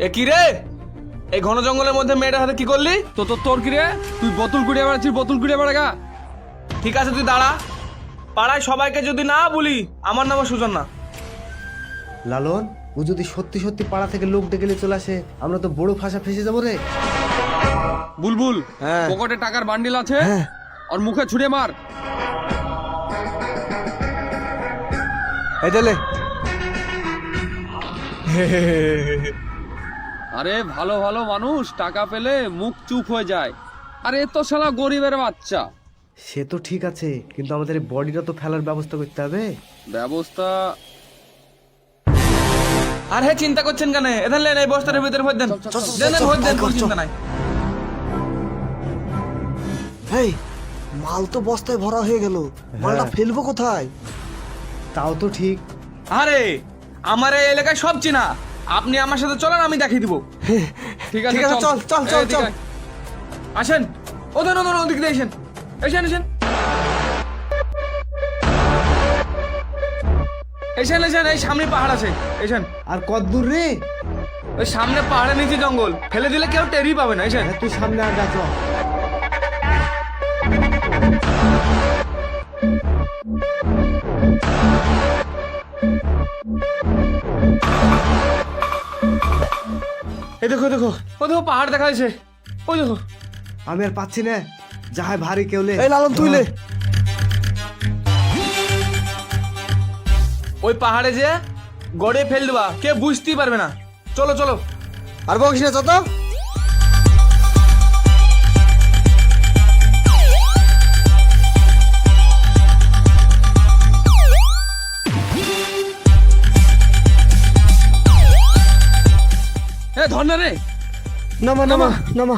এ কি রে, এই ঘন জঙ্গলের মধ্যে মেয়েটার হাতে কি করলি? তোর কি রে? তুই বোতল কুড়িয়ে বেড়াচ্ছিস, বোতল কুড়িয়ে বেড়াগা। ঠিক আছে তুই দাঁড়া। পাড়ায় সবাইকে যদি না বলি আমার নাম সুজন না। লালন, ও যদি সত্যি সত্যি পাড়া থেকে লোক ডেকে নিয়ে চলে আসে, আমরা তো বড় ফাঁসা ফেসে যাবো রে। বুলবুল, হ্যাঁ। পকেটে টাকার বান্ডিল আছে, হ্যাঁ। আর মুখে ছুড়ে মার। এই দিলে। আরে ভালো ভালো মানুষ টাকা পেলে মুখ চুপ হয়ে যায়, আরে এ তো শালা গরিবের বাচ্চা। সে তো ঠিক আছে, কিন্তু আমাদের এই বডিটা তো ফেলার ব্যবস্থা করতে হবে। ব্যবস্থা? আর হে চিন্তা করছেন কেন? এখানে লেন, এই বস্তার ভিতরে ভর দেন। দেন দেন, ভর দেন, কোনো চিন্তা নাই। হেই, মাল তো বস্তায় ভরা হয়ে গেল, মালটা ফেলবো কোথায়? তাও তো ঠিক। আরে আমার এই এলাকায় সব চিনা, আপনি আমার সাথে চলেন, আমি দেখিয়ে দিব। ঠিক আছে, ঠিক আছে, চল চল চল এদিকে চল। আয়। আসেন, ওদের ওদের ওদিক দিয়ে এসেন, এসেন এসেন এসেন এসেন। এই সামনে পাহাড় আছে, এসেন। আর কত দূর রে? ওই সামনে পাহাড়ের নিচে জঙ্গল, ফেলে দিলে কেউ টেরই পাবে না। এসেন। তুই সামনে আগে চল। এই দেখো দেখো, ও দেখো পাহাড় দেখা যাচ্ছে, ওই দেখো। আমি আর পাচ্ছি না, যাহাই ভারী কেউ লে। এই লালন, তুই লে। ওই পাহাড়ে যে গড়ে ফেল দেবা, কে বুঝতেই পারবে না। চলো চলো। আর বকিস না, চত। এ ধর না রে। নামা নামা নামা।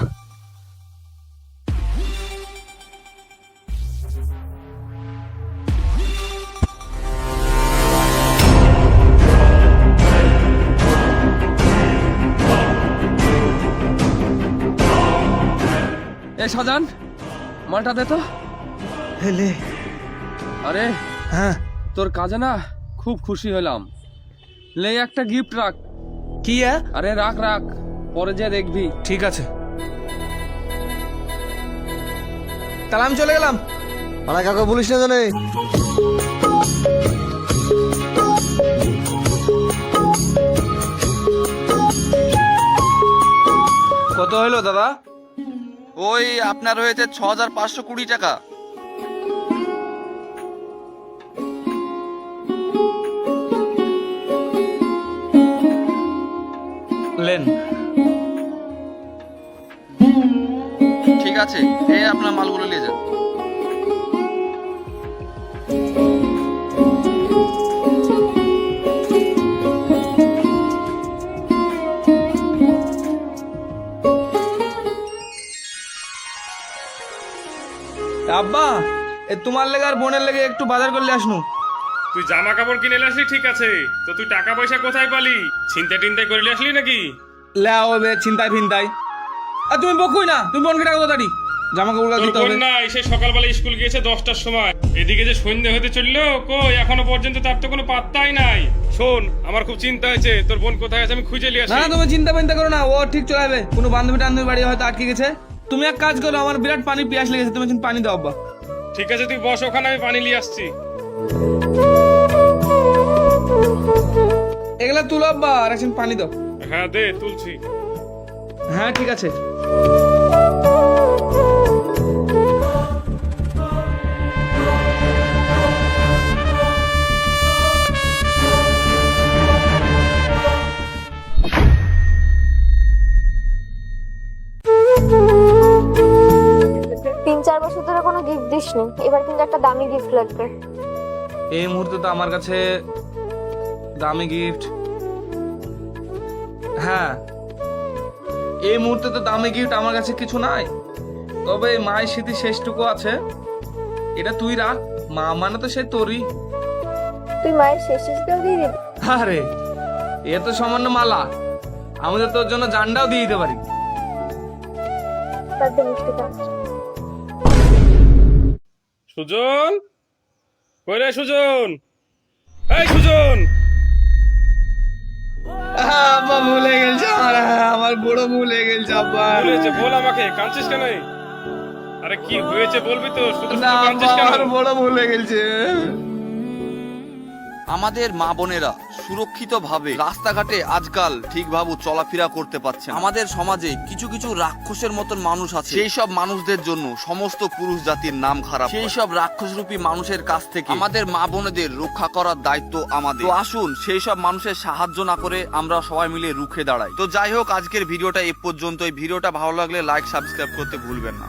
এ শাহজান, মালটা দে তো। হেলে। আরে হ্যাঁ, তোর কাজে না খুব খুশি হলাম। লে একটা গিফট রাখ। কি? আরে রাখ রাখ, পরে যে দেখবি। ঠিক আছে, তাহলে আমি চলে গেলাম। আর কাকা বলিস না জানে। কত হলো দাদা? ওই আপনার হয়েছে 6520 টাকা। লেন। ঠিক আছে, এই আপনার মালগুলো নিয়ে যান। আব্বা, এ তোমার লেগে আর বোনের লেগে একটু বাজার করলে আসনু। তুই জামা কাপড় কিনে আসলি ঠিক আছে, তো তুই টাকা পয়সা কোথায় পালি? চিন্তা টিন্তাই করে আসলি নাকি? লেও বে চিন্তায় ফিন্তাই। আর তুমি বকুই না, তুমি বোনকে টাকা দাঁড়ি, জামা কাপড় তোর দিতে বোন হবে। না এসে সকালবেলা স্কুল গিয়েছে 10টার সময়, এদিকে যে সন্ধ্যে হতে চললো, কই এখনো পর্যন্ত তার তো কোনো পাত্তাই নাই। শোন, আমার খুব চিন্তা হয়েছে, তোর বোন কোথায় আছে আমি খুঁজে নিয়ে না আসি। না, তুমি চিন্তা চিন্তা করো না, ও ঠিক চলে যাবে। কোনো বান্ধবী টান্ধবী বাড়ি হয়তো আটকে গেছে। তুমি এক কাজ করো, আমার বিরাট পানি পিয়াস লেগেছে, তুমি এখন পানি দাও আব্বা। ঠিক আছে, তুই বস ওখানে, আমি পানি নিয়ে আসছি। এগুলা তুলো আব্বা, আর এখন পানি দাও। হ্যাঁ দে, তুলছি। হ্যাঁ ঠিক আছে। তিন চার বছর ধরে কোনো গিফট দিসনি, এবার কিন্তু একটা দামি গিফট লাগবে। এই মুহূর্তে তো আমার কাছে দামি গিফট, হ্যাঁ এই মুহূর্তে তো দামি গিফট আমার কাছে কিছু নাই। তবে এই মায়ের স্মৃতি শেষটুকু আছে, এটা তুই রাখ। মা মানে তো সে তোরই। তুই মায়ের শেষ শেষটাও দিয়ে দিবি? আরে এ তো সামান্য মালা, আমি তো তোর জন্য জানটাও দিয়ে দিতে পারি। তার দিয়ে মিষ্টি খা। সুজন, কই রে সুজন? এই সুজন! আব্বা ভুলে গেছে আমার বড় ভুলে গেছে আব্বা। বলেছে বল আমাকে, কাঁদছিস কেন? আরে কি হয়েছে বলবি তো, শুধু শুধু না আব্বা কাঁদছিস কেন? আমার বড় ভুলে গেছে। আমাদের মা বোনেরা সুরক্ষিতভাবে রাস্তাঘাটে আজকাল ঠিকভাবে চলাফেরা করতে পারছে না। আমাদের সমাজে কিছু কিছু রাক্ষসের মতন মানুষ আছে, সেই সব মানুষদের জন্য সমস্ত পুরুষ জাতির নাম খারাপ। সেই সব রাক্ষসরূপী মানুষের কাছ থেকে আমাদের মা বোনেদের রক্ষা করার দায়িত্ব আমাদের। তো আসুন সেই সব মানুষের সাহায্য না করে আমরা সবাই মিলে রুখে দাঁড়াই। তো যাই হোক, আজকের ভিডিওটা এ পর্যন্ত। এই ভিডিওটা ভালো লাগলে লাইক সাবস্ক্রাইব করতে ভুলবেন না।